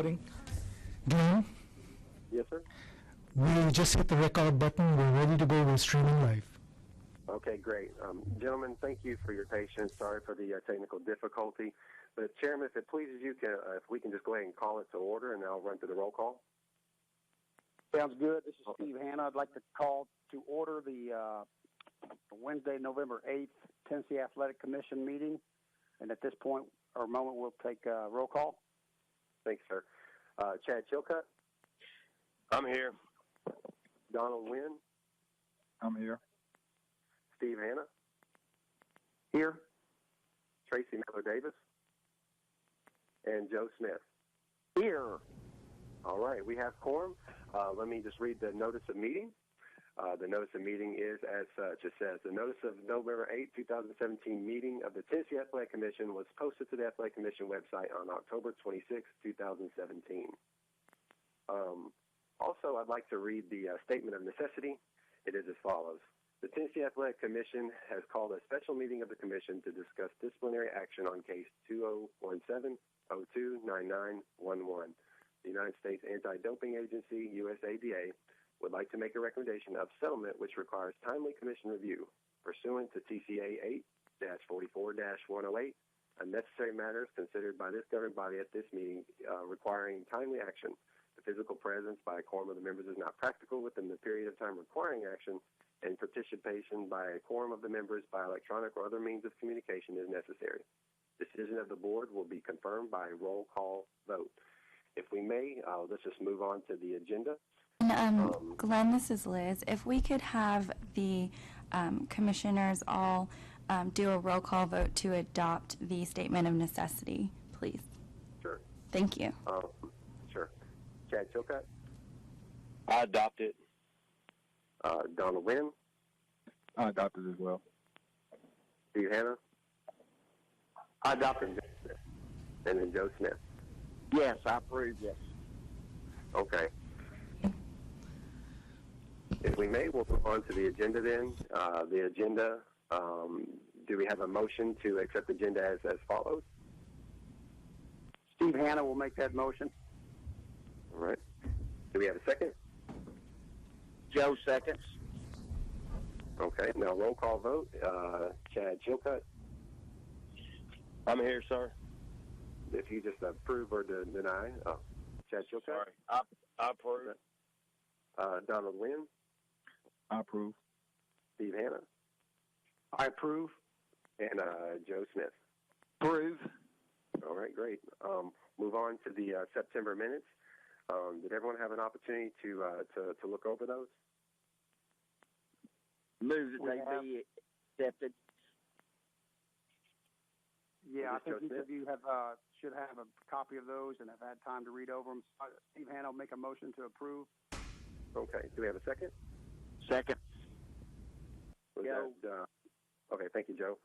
Glenn, Yes, sir. we just hit the record button. We're ready to go. We're streaming live. Okay, great. Gentlemen, thank you for your patience. Sorry for the technical difficulty. But, Chairman, if it pleases you, if we can just go ahead and call it to order, and I'll run through the roll call. Sounds good. This is Steve Hanna. I'd like to call to order the Wednesday, November 8th, Tennessee Athletic Commission meeting. And at this point or moment, we'll take a roll call. Thanks, sir. Chad Chilcutt. I'm here. Donald Wynn. I'm here. Steve Hanna. Here. Tracy Miller Davis. And Joe Smith. Here. All right, we have quorum. Let me just read the notice of meeting. The notice of meeting is as such. It says, the notice of November 8, 2017 meeting of the Tennessee Athletic Commission was posted to the Athletic Commission website on October 26, 2017. Also, I'd like to read the statement of necessity. It is as follows. The Tennessee Athletic Commission has called a special meeting of the Commission to discuss disciplinary action on case 2017-02-9911. The United States Anti-Doping Agency, USADA, would like to make a recommendation of settlement which requires timely commission review. Pursuant to TCA 8-44-108, unnecessary matters considered by this governing body at this meeting requiring timely action. The physical presence by a quorum of the members is not practical within the period of time requiring action, and participation by a quorum of the members by electronic or other means of communication is necessary. Decision of the board will be confirmed by a roll call vote. If we may, let's just move on to the agenda. Glenn, this is Liz. If we could have the commissioners all do a roll call vote to adopt the statement of necessity, please. Sure. Thank you. Sure. Chad Chilcutt. I adopt it. Donald Wynn. I adopted as well. Steve Hanna. I adopted. And then Joe Smith. Yes, I approve, yes. Okay. If we may, we'll move on to the agenda then. The agenda, do we have a motion to accept the agenda as follows? Steve Hanna will make that motion. All right. Do we have a second? Joe seconds. Okay. Now roll call vote. Chad Chilcutt. I'm here, sir. If you just approve or deny. Chad Chilcutt. Sorry. I approve. Donald Wynn. I approve. Steve Hanna. I approve. And Joe Smith. Approve. All right, great. Move on to the September minutes. Did everyone have an opportunity to look over those? Move that they be accepted. Yeah, I think each of you should have a copy of those and have had time to read over them. Steve Hanna will make a motion to approve. Okay. Do we have a second? Second. Joe. Okay, thank you, Joe.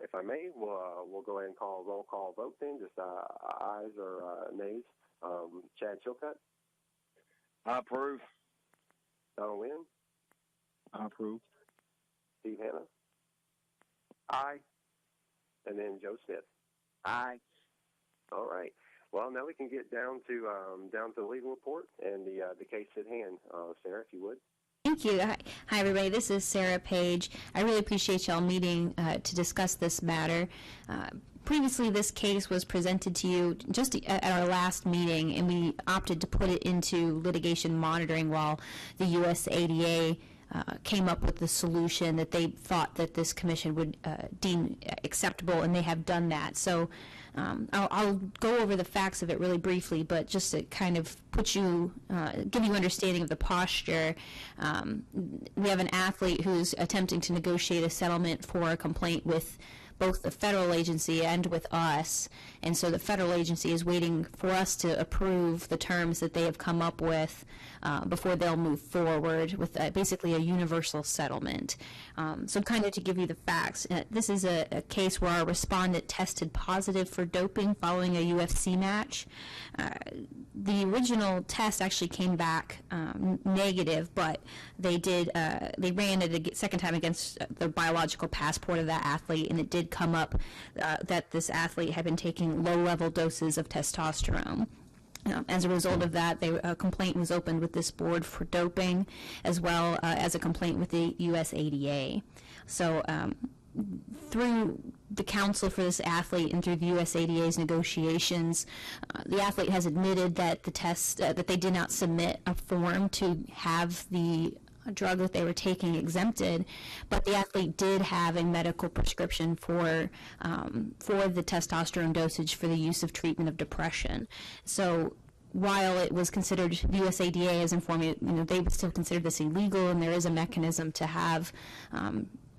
If I may, we'll go ahead and call a roll call vote then, just ayes or nays. Chad Chilcutt. I approve. Donald Wynn. I approve. Steve Hanna. Aye. And then Joe Smith. Aye. All right. Well, now we can get down to the legal report and the case at hand. Sarah, if you would. Thank you. Hi, everybody. This is Sarah Page. I really appreciate y'all meeting to discuss this matter. Previously, this case was presented to you just at our last meeting, and we opted to put it into litigation monitoring while the USADA came up with the solution that they thought that this commission would deem acceptable, and they have done that. So I'll go over the facts of it really briefly, but just to kind of put you, give you understanding of the posture. We have an athlete who's attempting to negotiate a settlement for a complaint with both the federal agency and with us, and so the federal agency is waiting for us to approve the terms that they have come up with before they'll move forward with basically a universal settlement. So kind of to give you the facts, this is a case where our respondent tested positive for doping following a UFC match. The original test actually came back negative, but they ran it a second time against the biological passport of that athlete, and it did come up that this athlete had been taking low-level doses of testosterone. As a result of that, a complaint was opened with this board for doping, as well as a complaint with the USADA. So through the counsel for this athlete and through the USADA's negotiations, the athlete has admitted that the test that they did not submit a form to have the drug that they were taking exempted, but the athlete did have a medical prescription for the testosterone dosage for the use of treatment of depression. So while it was considered, the USADA is informing, they would still consider this illegal, and there is a mechanism to have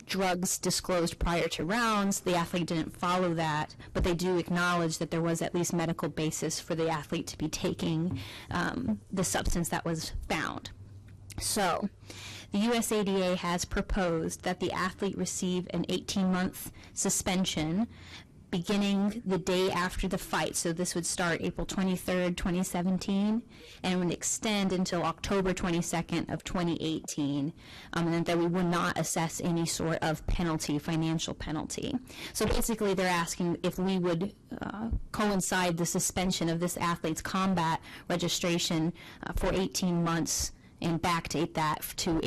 drugs disclosed prior to rounds. The athlete didn't follow that, but they do acknowledge that there was at least medical basis for the athlete to be taking the substance that was found. So the USADA has proposed that the athlete receive an 18-month suspension beginning the day after the fight. So this would start April 23rd, 2017, and would extend until October 22nd of 2018, and that we would not assess any sort of penalty, financial penalty. So basically they're asking if we would coincide the suspension of this athlete's combat registration for 18 months and backdate that to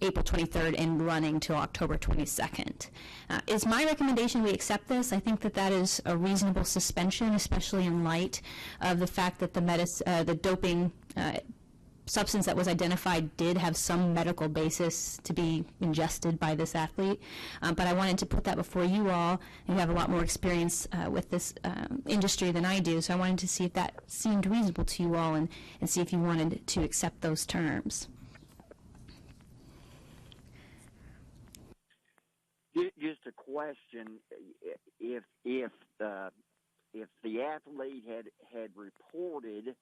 April 23rd and running to October 22nd. It's my recommendation we accept this. I think that that is a reasonable suspension, especially in light of the fact that the doping substance that was identified did have some medical basis to be ingested by this athlete. But I wanted to put that before you all. You have a lot more experience with this industry than I do, so I wanted to see if that seemed reasonable to you all and see if you wanted to accept those terms. Just a question: if the athlete had reported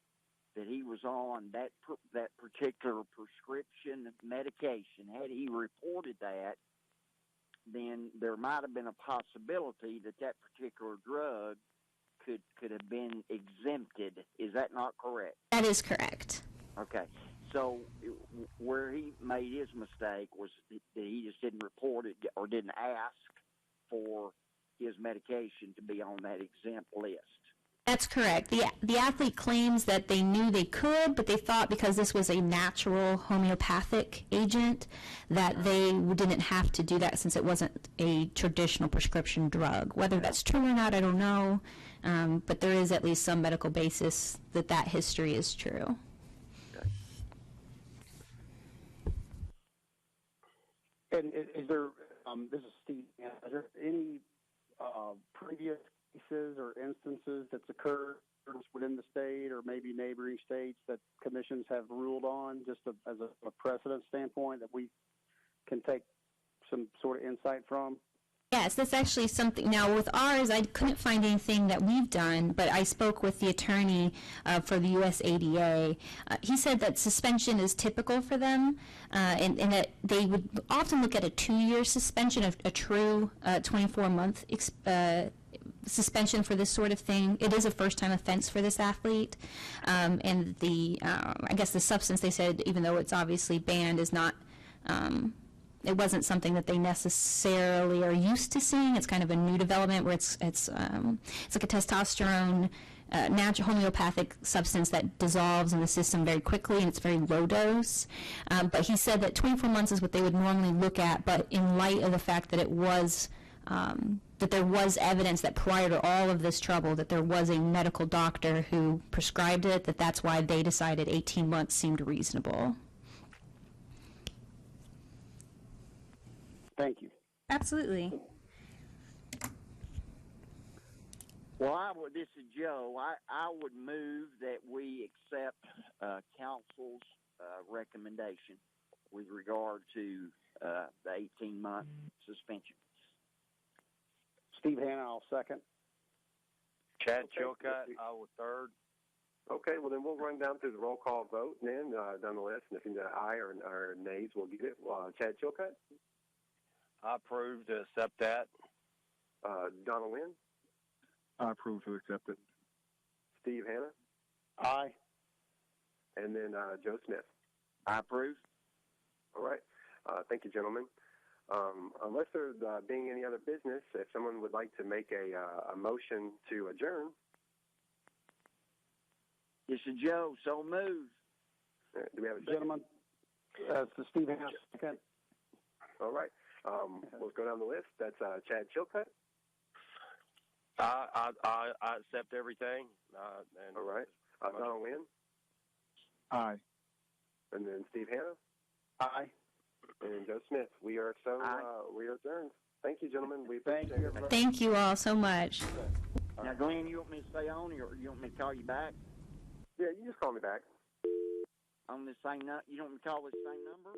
that he was on that particular prescription medication, had he reported that, then there might have been a possibility that that particular drug could have been exempted. Is that not correct? That is correct. Okay. So where he made his mistake was that he just didn't report it or didn't ask for his medication to be on that exempt list. That's correct. The athlete claims that they knew they could, but they thought because this was a natural homeopathic agent that they didn't have to do that since it wasn't a traditional prescription drug. Whether that's true or not, I don't know, but there is at least some medical basis that history is true. Okay. And is there, this is Steve, is there any previous cases or instances that's occurred within the state or maybe neighboring states that commissions have ruled on, just as a precedent standpoint that we can take some sort of insight from? Yes, that's actually something. Now, with ours, I couldn't find anything that we've done, but I spoke with the attorney for the USADA. He said that suspension is typical for them, and that they would often look at a 2-year suspension, a true 24-month suspension for this sort of thing. It is a first-time offense for this athlete, and I guess the substance, they said, even though it's obviously banned, is not. It wasn't something that they necessarily are used to seeing. It's kind of a new development where it's like a testosterone, natural homeopathic substance that dissolves in the system very quickly, and it's very low dose. But he said that 24 months is what they would normally look at, but in light of the fact that it was that there was evidence that prior to all of this trouble that there was a medical doctor who prescribed it, that's why they decided 18 months seemed reasonable. Thank you. Absolutely. Well, this is Joe. I would move that we accept council's recommendation with regard to the 18-month suspension. Steve Hanna, I'll second. Chad Chilcutt, I will third. Okay, well then we'll run down through the roll call vote then down the list, and if you know aye or nays, we'll get it. Chad Chilcutt? I approve to accept that. Donald Lynn? I approve to accept it. Steve Hanna? Aye. And then Joe Smith? I approve. All right. Thank you, gentlemen. Unless there's being any other business, if someone would like to make a motion to adjourn. It's a Joe, so move. All right, do we have a second? Gentlemen, it's Steve Hannah, second. All right. Let's go down the list. That's Chad Chilcutt. I accept everything. And All right. Donald Wynn. Aye. And then Steve Hannah. Aye. And Joe Smith. We are we are adjourned. Thank you, gentlemen. We appreciate Thank you, it. everybody. Thank you all so much. Now, Glenn, you want me to stay on, or you want me to call you back Yeah, you just call me back. on this same you don't want me to call this same number?